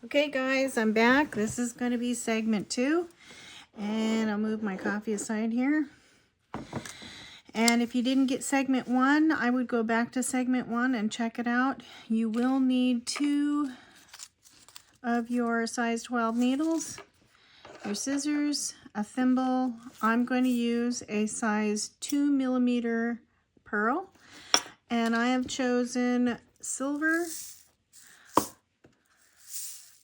Okay guys, I'm back. This is going to be segment 2, and I'll move my coffee aside here. And if you didn't get segment 1, I would go back to segment 1 and check it out. You will need 2 of your size 12 needles, your scissors, a thimble. I'm going to use a size 2mm pearl, and I have chosen silver,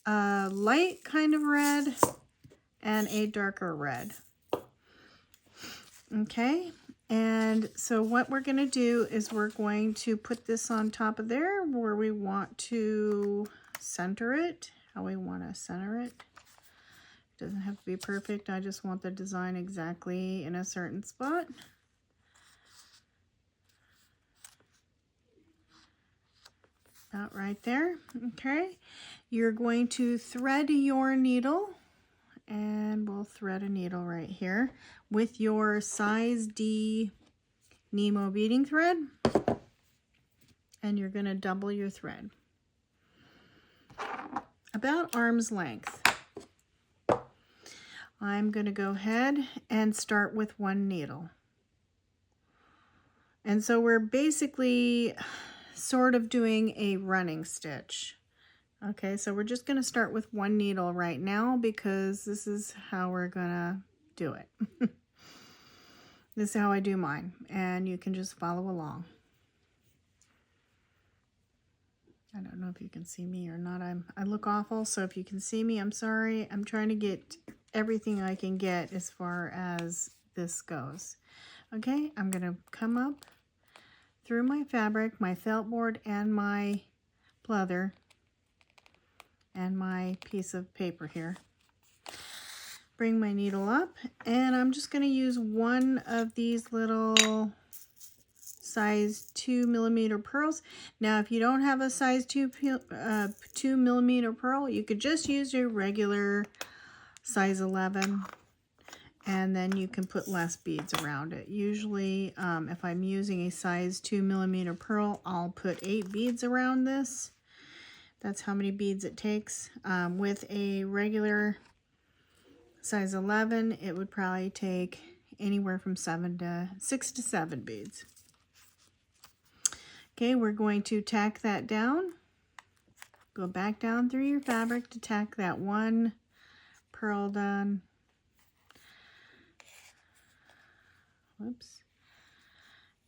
a light kind of red, and a darker red. Okay, and so what we're going to do is we're going to put this on top of there where we want to center it, how we want to center it. It doesn't have to be perfect. I just want the design exactly in a certain spot. About right there. Okay, you're going to thread your needle, and we'll thread a needle right here with your size D Nemo beading thread, and you're going to double your thread about arm's length. I'm going to go ahead and start with one needle, and so we're basically sort of doing a running stitch. Okay, so we're just going to start with one needle right now because this is how we're going to do it. This is how I do mine, and you can just follow along. I don't know if you can see me or not. I look awful, so if you can see me, I'm sorry. I'm trying to get everything I can get as far as this goes. Okay, I'm going to come up through my fabric, my felt board, and my pleather, and my piece of paper here. Bring my needle up, and I'm just going to use one of these little size 2mm pearls. Now, if you don't have a size 2mm pearl, you could just use your regular size 11, and then you can put less beads around it. Usually, if I'm using a size 2mm pearl, I'll put 8 beads around this. That's how many beads it takes. With a regular size 11, it would probably take anywhere from 6 to 7 beads. Okay, we're going to tack that down. Go back down through your fabric to tack that one pearl down. Whoops.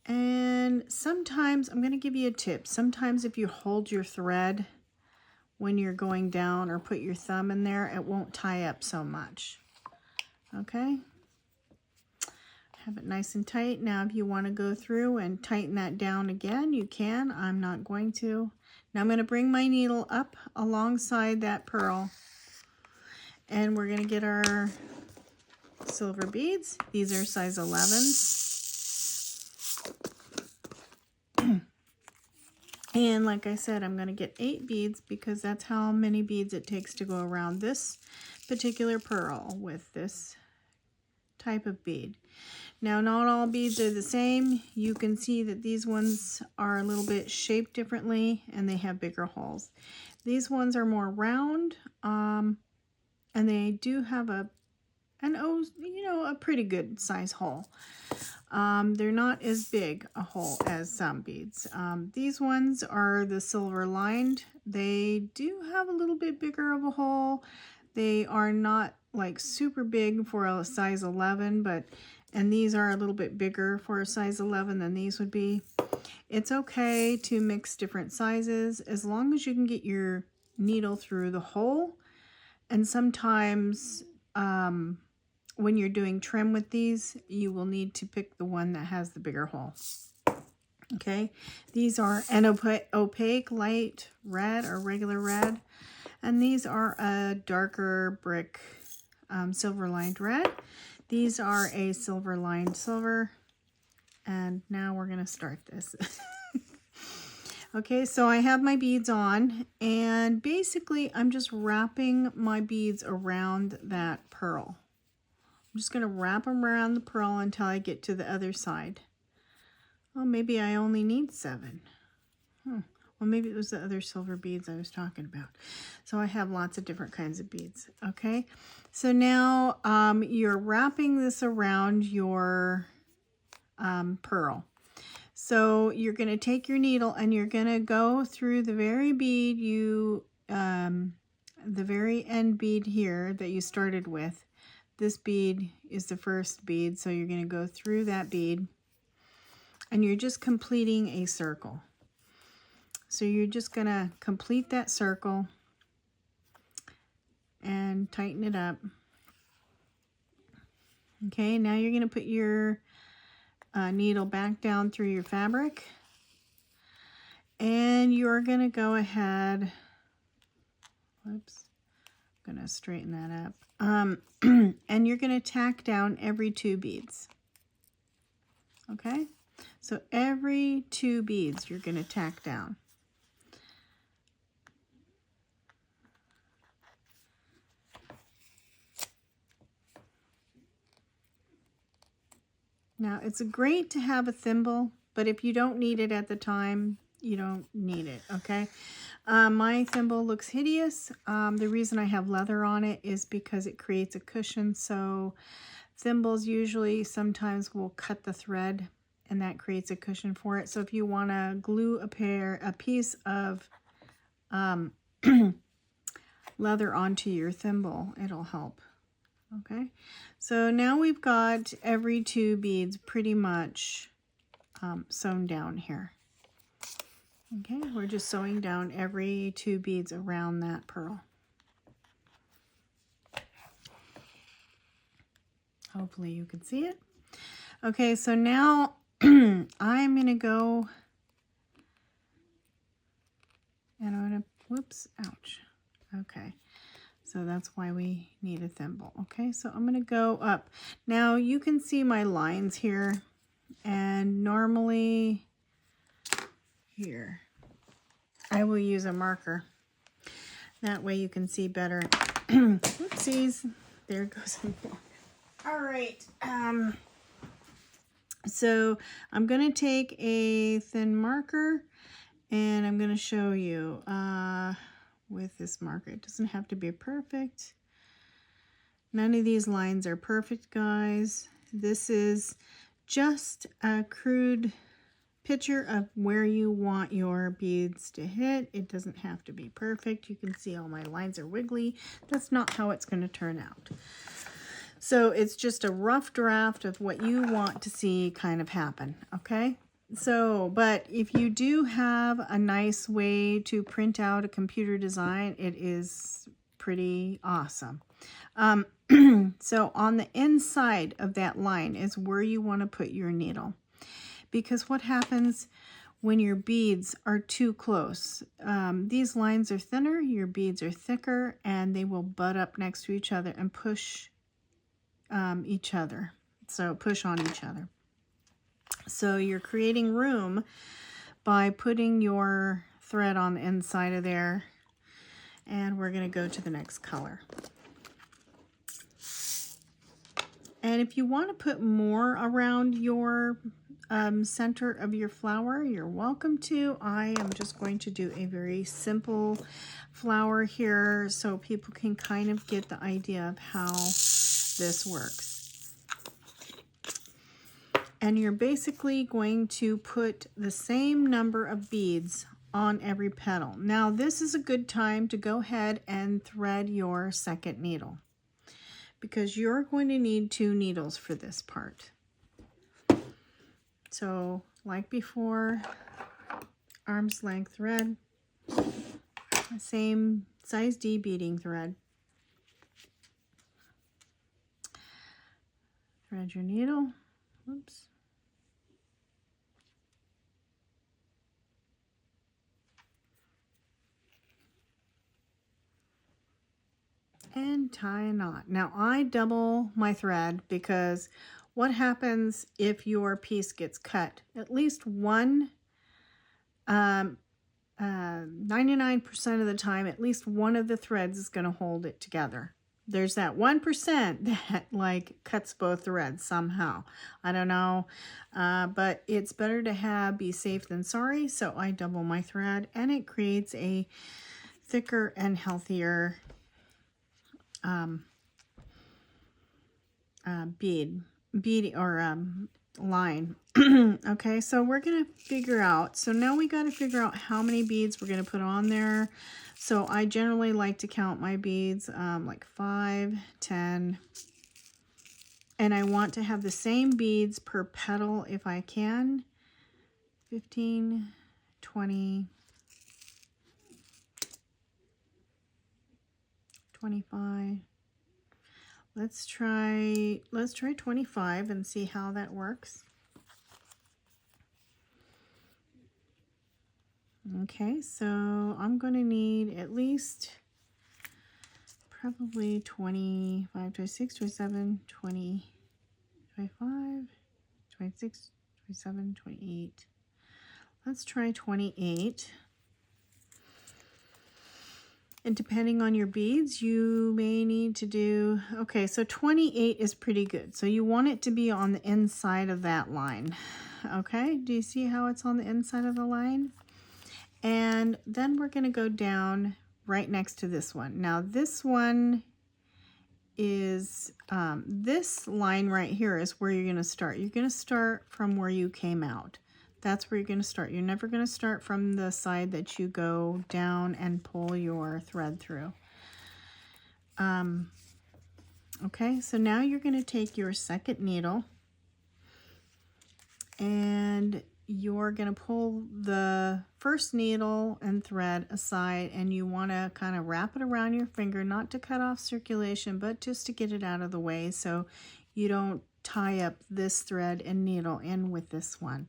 And sometimes, I'm going to give you a tip. Sometimes if you hold your thread when you're going down or put your thumb in there, it won't tie up so much. Okay? Have it nice and tight. Now, if you want to go through and tighten that down again, you can. I'm not going to. Now, I'm going to bring my needle up alongside that pearl, and we're going to get our silver beads. These are size 11s. And like I said, I'm going to get 8 beads because that's how many beads it takes to go around this particular pearl with this type of bead. Now, not all beads are the same. You can see that these ones are a little bit shaped differently, and they have bigger holes. These ones are more round, and they do have a pretty good size hole. They're not as big a hole as some beads. These ones are the silver lined. They do have a little bit bigger of a hole. They are not like super big for a size 11, and these are a little bit bigger for a size 11 than these would be. It's okay to mix different sizes as long as you can get your needle through the hole. And sometimes when you're doing trim with these, you will need to pick the one that has the bigger hole. Okay, these are an opaque light red or regular red, and these are a darker brick silver lined red. These are a silver lined silver, and now we're going to start this. Okay, so I have my beads on, and basically I'm just wrapping my beads around that pearl. I'm just going to wrap them around the pearl until I get to the other side. Oh, maybe I only need 7. Well, maybe it was the other silver beads I was talking about. So I have lots of different kinds of beads. Okay, so now you're wrapping this around your pearl. So you're going to take your needle and you're going to go through the very bead the very end bead here that you started with. This bead is the first bead, so you're going to go through that bead and you're just completing a circle. So you're just going to complete that circle and tighten it up. Okay, now you're going to put your needle back down through your fabric, and you're going to go ahead, whoops, I'm going to straighten that up, and you're going to tack down every 2 beads. Okay, so every 2 beads you're going to tack down. Now, it's great to have a thimble, but if you don't need it at the time, you don't need it, okay? My thimble looks hideous. The reason I have leather on it is because it creates a cushion, so thimbles usually sometimes will cut the thread, and that creates a cushion for it. So if you want to glue a piece of leather onto your thimble, it'll help. Okay, so now we've got every 2 beads pretty much sewn down here. Okay, we're just sewing down every 2 beads around that pearl. Hopefully you can see it. Okay, so now I'm going to go and I'm going to, whoops, ouch. Okay. So that's why we need a thimble. Okay, so I'm going to go up. Now you can see my lines here, and normally here I will use a marker. That way you can see better. Oopsies, there goes. All right, so I'm going to take a thin marker and I'm going to show you with this marker. It doesn't have to be perfect. None of these lines are perfect, guys. This is just a crude picture of where you want your beads to hit. It doesn't have to be perfect. You can see all my lines are wiggly. That's not how it's going to turn out. So it's just a rough draft of what you want to see kind of happen, okay? So, but if you do have a nice way to print out a computer design, it is pretty awesome. So on the inside of that line is where you want to put your needle. Because what happens when your beads are too close? These lines are thinner, your beads are thicker, and they will butt up next to each other and push each other. So push on each other. So you're creating room by putting your thread on the inside of there, and we're going to go to the next color. And if you want to put more around your center of your flower, you're welcome to. I am just going to do a very simple flower here so people can kind of get the idea of how this works. And you're basically going to put the same number of beads on every petal. Now this is a good time to go ahead and thread your second needle, because you're going to need 2 needles for this part. So like before, arm's length thread, same size D beading thread. Thread your needle. Oops. And tie a knot. Now I double my thread because what happens if your piece gets cut? At least one, 99% of the time, at least one of the threads is going to hold it together. There's that 1% that like cuts both threads somehow. I don't know, but it's better to be safe than sorry. So I double my thread, and it creates a thicker and healthier bead or line. Okay, so we're gonna figure out, so now we got to figure out how many beads we're gonna put on there. So I generally like to count my beads like 5, 10, and I want to have the same beads per petal if I can. 15, 20, 25. Let's try 25 and see how that works. Okay, so I'm going to need at least probably 25, 26, 27, 20, 25, 26, 27, 28. Let's try 28. And depending on your beads, you may need to do, okay, so 28 is pretty good. So you want it to be on the inside of that line. Okay, do you see how it's on the inside of the line? And then we're going to go down right next to this one. Now this one is, this line right here is where you're going to start. You're going to start from where you came out. That's where you're going to start. You're never going to start from the side that you go down and pull your thread through. Okay, so now you're going to take your second needle and you're going to pull the first needle and thread aside, and you want to kind of wrap it around your finger, not to cut off circulation, but just to get it out of the way so you don't tie up this thread and needle in with this one.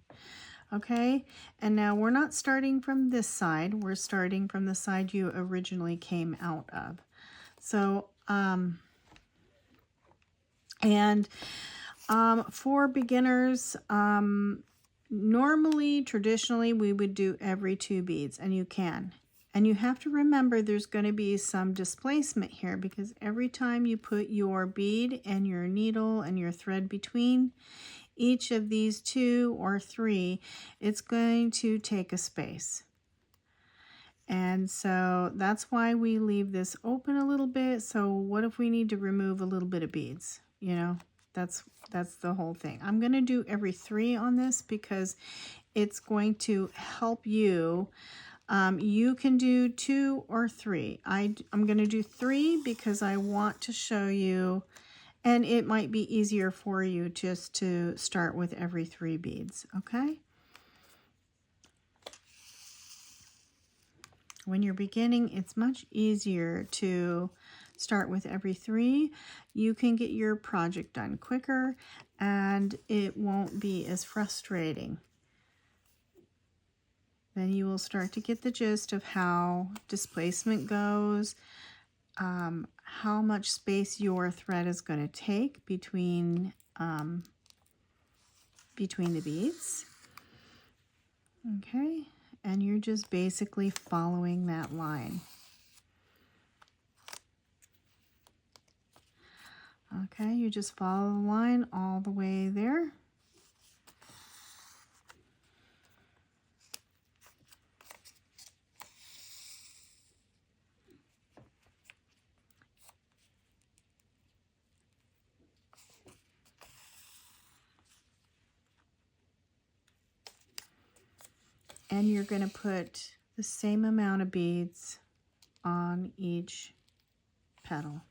Okay, and now we're not starting from this side, we're starting from the side you originally came out of. So, for beginners, normally, traditionally, we would do every 2 beads, and you can. And you have to remember there's going to be some displacement here, because every time you put your bead and your needle and your thread between each of these 2 or 3, it's going to take a space. And so that's why we leave this open a little bit. So what if we need to remove a little bit of beads? You know, that's the whole thing. I'm going to do every 3 on this because it's going to help you. You can do 2 or 3. I'm going to do 3 because I want to show you, and it might be easier for you just to start with every 3 beads, okay? When you're beginning, it's much easier to start with every 3. You can get your project done quicker, and it won't be as frustrating. Then you will start to get the gist of how displacement goes, how much space your thread is going to take between the beads. Okay, and you're just basically following that line. Okay, you just follow the line all the way there. And you're going to put the same amount of beads on each petal.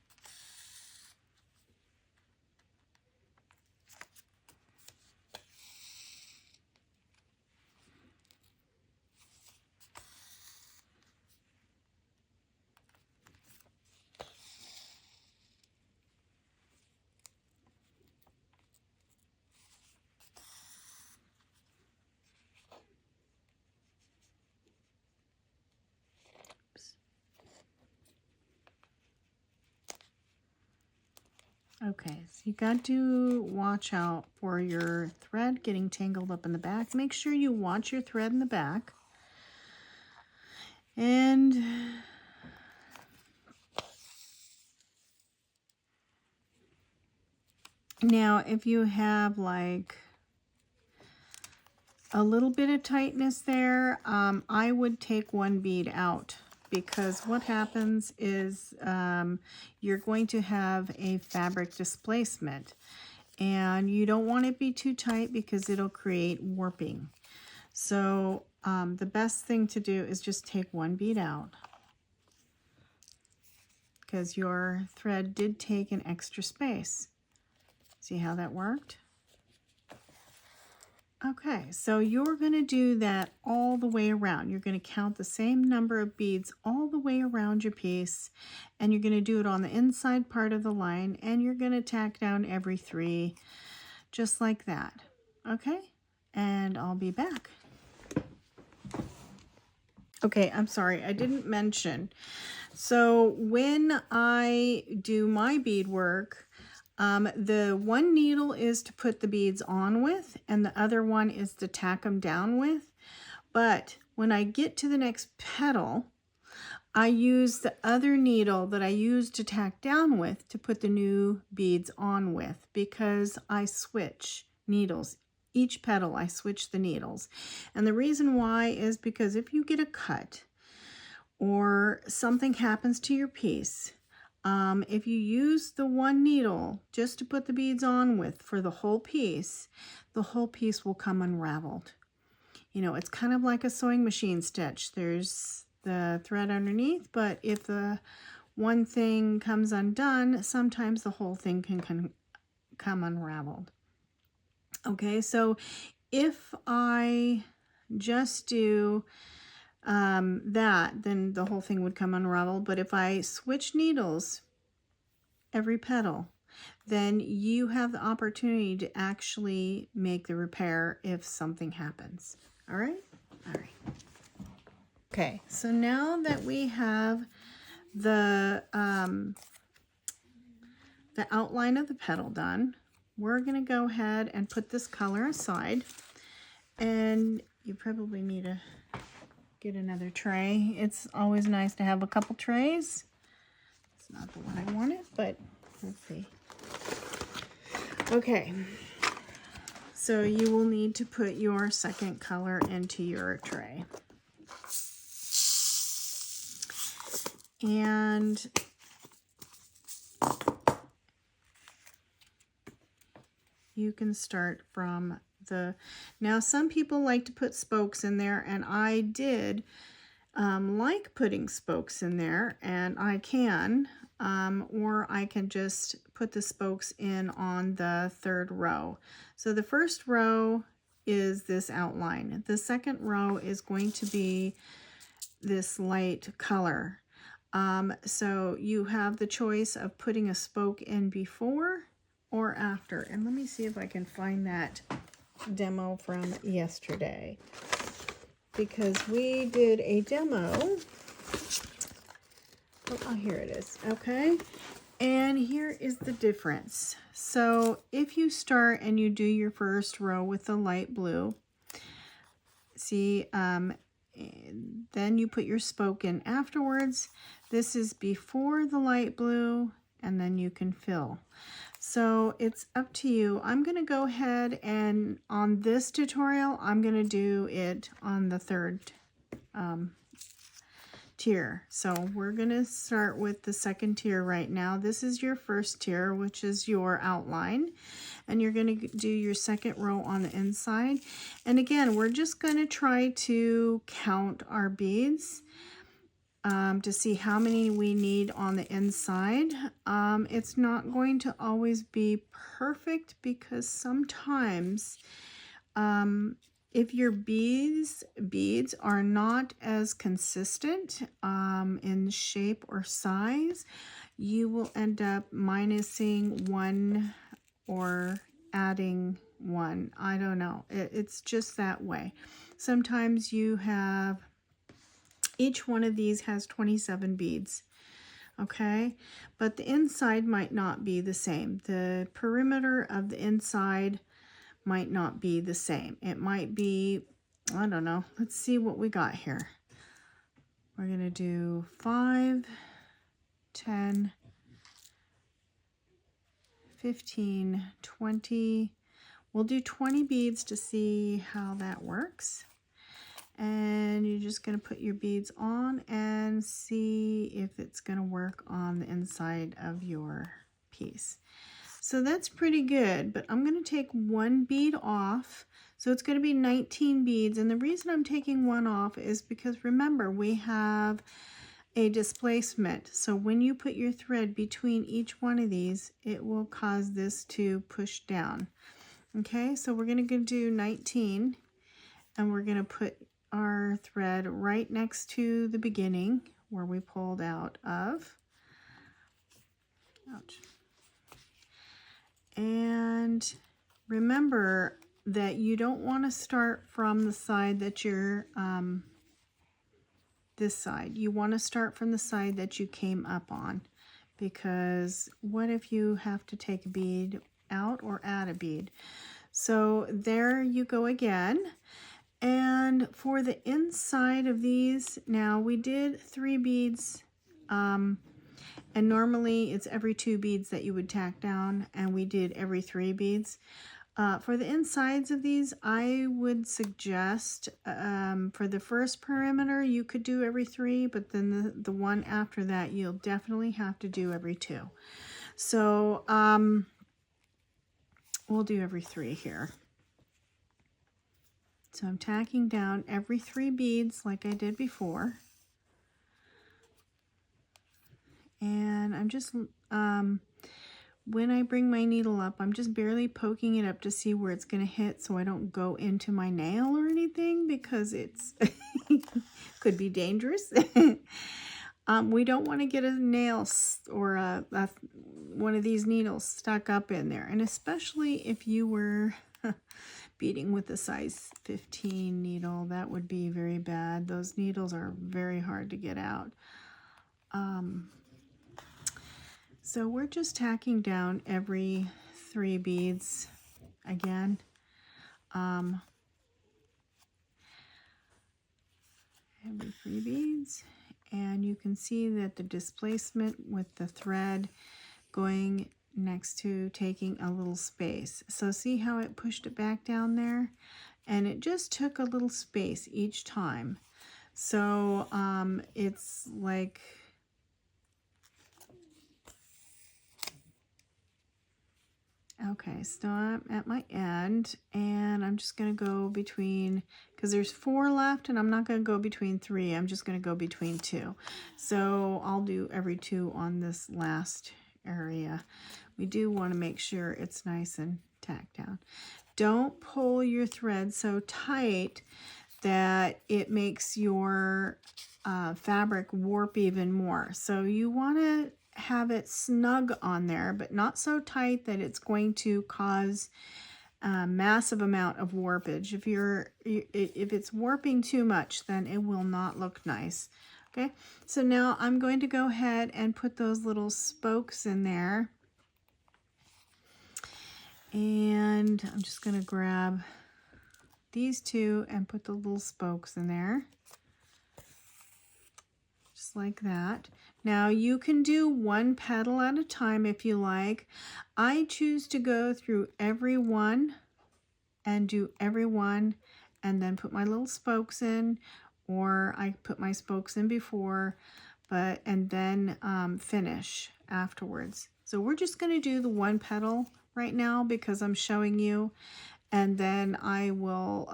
Okay, so you got to watch out for your thread getting tangled up in the back. Make sure you watch your thread in the back. And Now, if you have like a little bit of tightness there, I would take one bead out, because what happens is you're going to have a fabric displacement, and you don't want it to be too tight because it'll create warping. So the best thing to do is just take one bead out, because your thread did take an extra space. See how that worked? Okay, so you're going to do that all the way around. You're going to count the same number of beads all the way around your piece, and you're going to do it on the inside part of the line, and you're going to tack down every 3, just like that. Okay, and I'll be back. Okay, I'm sorry, I didn't mention. So when I do my beadwork, the one needle is to put the beads on with, and the other one is to tack them down with. But when I get to the next petal, I use the other needle that I used to tack down with to put the new beads on with, because I switch needles. Each petal I switch the needles. And the reason why is because if you get a cut or something happens to your piece, if you use the one needle just to put the beads on with for the whole piece will come unraveled. You know, it's kind of like a sewing machine stitch. There's the thread underneath, but if the one thing comes undone, sometimes the whole thing can come unraveled. Okay, so if I just do that, then the whole thing would come unraveled. But if I switch needles every petal, then you have the opportunity to actually make the repair if something happens. All right? All right. Okay, so now that we have the outline of the petal done, we're going to go ahead and put this color aside. And you probably need to get another tray. It's always nice to have a couple trays. It's not the one I wanted, but let's see. Okay, so you will need to put your second color into your tray. And you can start from now some people like to put spokes in there, and I did like putting spokes in there, and I can, or I can just put the spokes in on the 3rd row. So the 1st row is this outline. The 2nd row is going to be this light color. So you have the choice of putting a spoke in before or after. And let me see if I can find that demo from yesterday, because we did a demo. Oh, here it is. Okay, and here is the difference. So if you start and you do your 1st row with the light blue, see, then you put your spoke in afterwards. This is before the light blue, and then you can fill. So it's up to you. I'm going to go ahead and on this tutorial, I'm going to do it on the 3rd tier. So we're going to start with the 2nd tier right now. This is your 1st tier, which is your outline. And you're going to do your 2nd row on the inside. And again, we're just going to try to count our beads to see how many we need on the inside. It's not going to always be perfect, because sometimes if your beads are not as consistent in shape or size, you will end up minusing one or adding one. I don't know. It's just that way. Sometimes you have, each one of these has 27 beads, okay? But the inside might not be the same. The perimeter of the inside might not be the same. It might be, I don't know. Let's see what we got here. We're going to do 5, 10, 15, 20. We'll do 20 beads to see how that works. And you're just going to put your beads on and see if it's going to work on the inside of your piece. So that's pretty good, but I'm going to take one bead off. So it's going to be 19 beads. And the reason I'm taking one off is because remember, we have a displacement. So when you put your thread between each one of these, it will cause this to push down. Okay, so we're going to do 19, and we're going to put our thread right next to the beginning where we pulled out of. Ouch. And remember that you don't want to start from the side that you're, this side. You want to start from the side that you came up on, because what if you have to take a bead out or add a bead? So there you go again. And for the inside of these, now we did 3 beads, and normally it's every 2 beads that you would tack down, and we did every 3 beads. For the insides of these, I would suggest for the first perimeter, you could do every 3, but then the one after that, you'll definitely have to do every 2. So we'll do every 3 here. So I'm tacking down every 3 beads like I did before. And I'm just, when I bring my needle up, I'm just barely poking it up to see where it's going to hit so I don't go into my nail or anything, because it's could be dangerous. We don't want to get a nail or one of these needles stuck up in there. And especially if you were beading with a size 15 needle, that would be very bad. Those needles are very hard to get out. So we're just tacking down every 3 beads again. Every 3 beads, and you can see that the displacement with the thread going next to taking a little space. So see how it pushed it back down there? And it just took a little space each time. So it's like, okay, so I'm at my end, and I'm just going to go between, because there's 4 left, and I'm not going to go between 3. I'm just going to go between 2. So I'll do every 2 on this last area. We do want to make sure it's nice and tacked down. Don't pull your thread so tight that it makes your fabric warp even more. So you want to have it snug on there, but not so tight that it's going to cause a massive amount of warpage. If it's warping too much, then it will not look nice. Okay, so now I'm going to go ahead and put those little spokes in there. And I'm just going to grab these 2 and put the little spokes in there. Just like that. Now you can do 1 petal at a time if you like. I choose to go through every one and do every one and then put my little spokes in, or I put my spokes in before, and then finish afterwards. So we're just going to do the 1 petal right now because I'm showing you, and then I will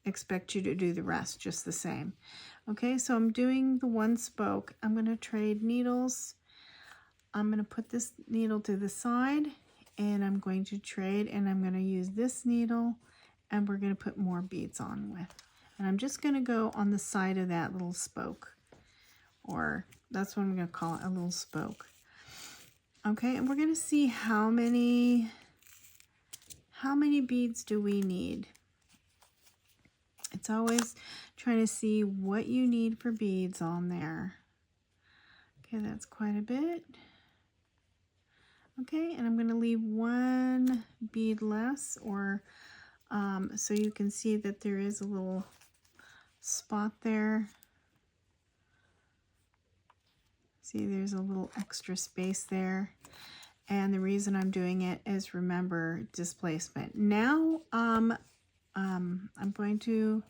expect you to do the rest just the same. Okay, so I'm doing the 1 spoke. I'm going to trade needles. I'm going to put this needle to the side, and I'm going to trade, and I'm going to use this needle, and we're going to put more beads on with. And I'm just going to go on the side of that little spoke, or that's what I'm going to call it, a little spoke. Okay, and we're going to see how many beads do we need. It's always trying to see what you need for beads on there. Okay, that's quite a bit. Okay, and I'm going to leave 1 bead less, or so you can see that there is a little spot there. See, there's a little extra space there. And the reason I'm doing it is, remember, displacement. Now I'm going to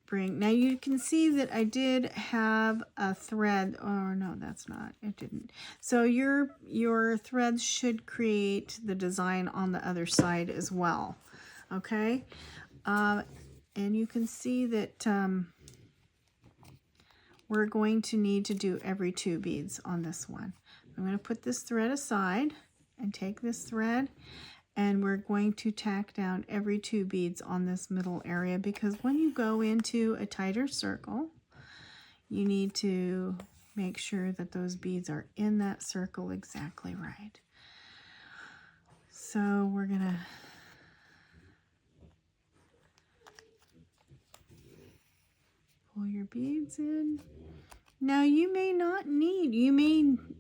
bring, now you can see that I did have a thread. Oh no, that's not, it didn't. So your threads should create the design on the other side as well. Okay, and you can see that we're going to need to do every 2 beads on this one. I'm going to put this thread aside and take this thread, and we're going to tack down every 2 beads on this middle area, because when you go into a tighter circle, you need to make sure that those beads are in that circle exactly right. So we're gonna pull your beads in. Now you may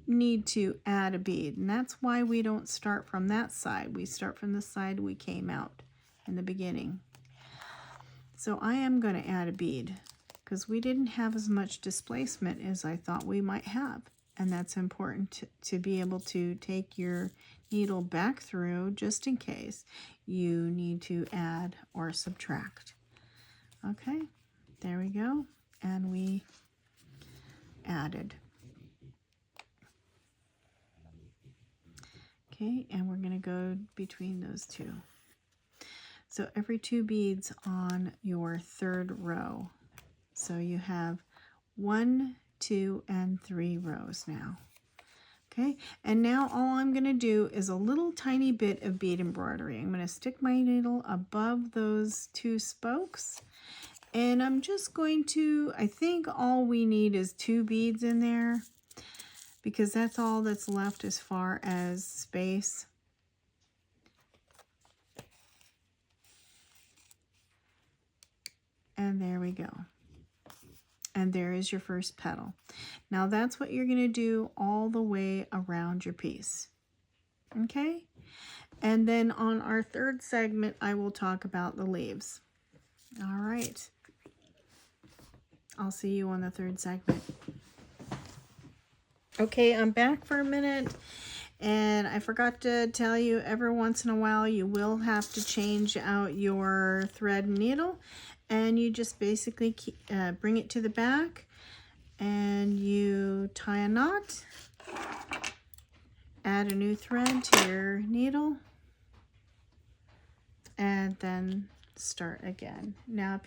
need to add a bead, and that's why we don't start from that side. We start from the side we came out in the beginning. So I am going to add a bead because we didn't have as much displacement as I thought we might have, and that's important to be able to take your needle back through just in case you need to add or subtract. Okay, there we go, and we added. Okay, and we're going to go between those 2. So every 2 beads on your 3rd row. So you have 1, 2, and 3 rows now. Okay, and now all I'm going to do is a little tiny bit of bead embroidery. I'm going to stick my needle above those 2 spokes, and I'm just going to, I think all we need is 2 beads in there, because that's all that's left as far as space. And there we go. And there is your first petal. Now that's what you're going to do all the way around your piece. Okay? And then on our 3rd segment, I will talk about the leaves. All right. I'll see you on the 3rd segment. Okay, I'm back for a minute, and I forgot to tell you, every once in a while you will have to change out your thread and needle, and you just basically bring it to the back and you tie a knot, add a new thread to your needle, and then start again. Now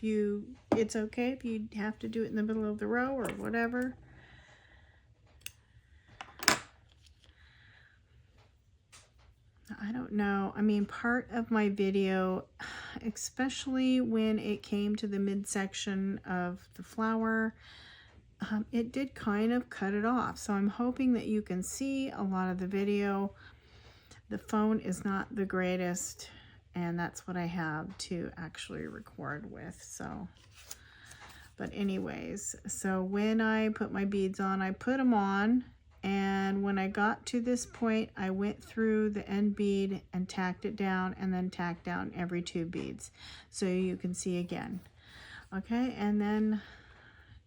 it's okay if you have to do it in the middle of the row or whatever. I don't know. I mean, part of my video, especially when it came to the midsection of the flower, it did kind of cut it off. So I'm hoping that you can see a lot of the video. The phone is not the greatest, and that's what I have to actually record with. So, but anyways, so when I put my beads on, I put them on. And when I got to this point, I went through the end bead and tacked it down, and then tacked down every 2 beads so you can see again. Okay, and then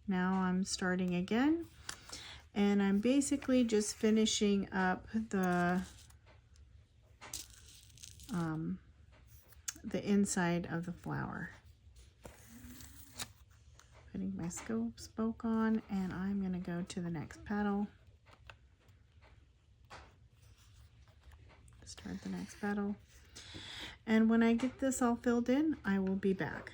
now I'm starting again, and I'm basically just finishing up the inside of the flower. Putting my spoke on, and I'm going to go to the next petal. Start the next petal, and when I get this all filled in, I will be back.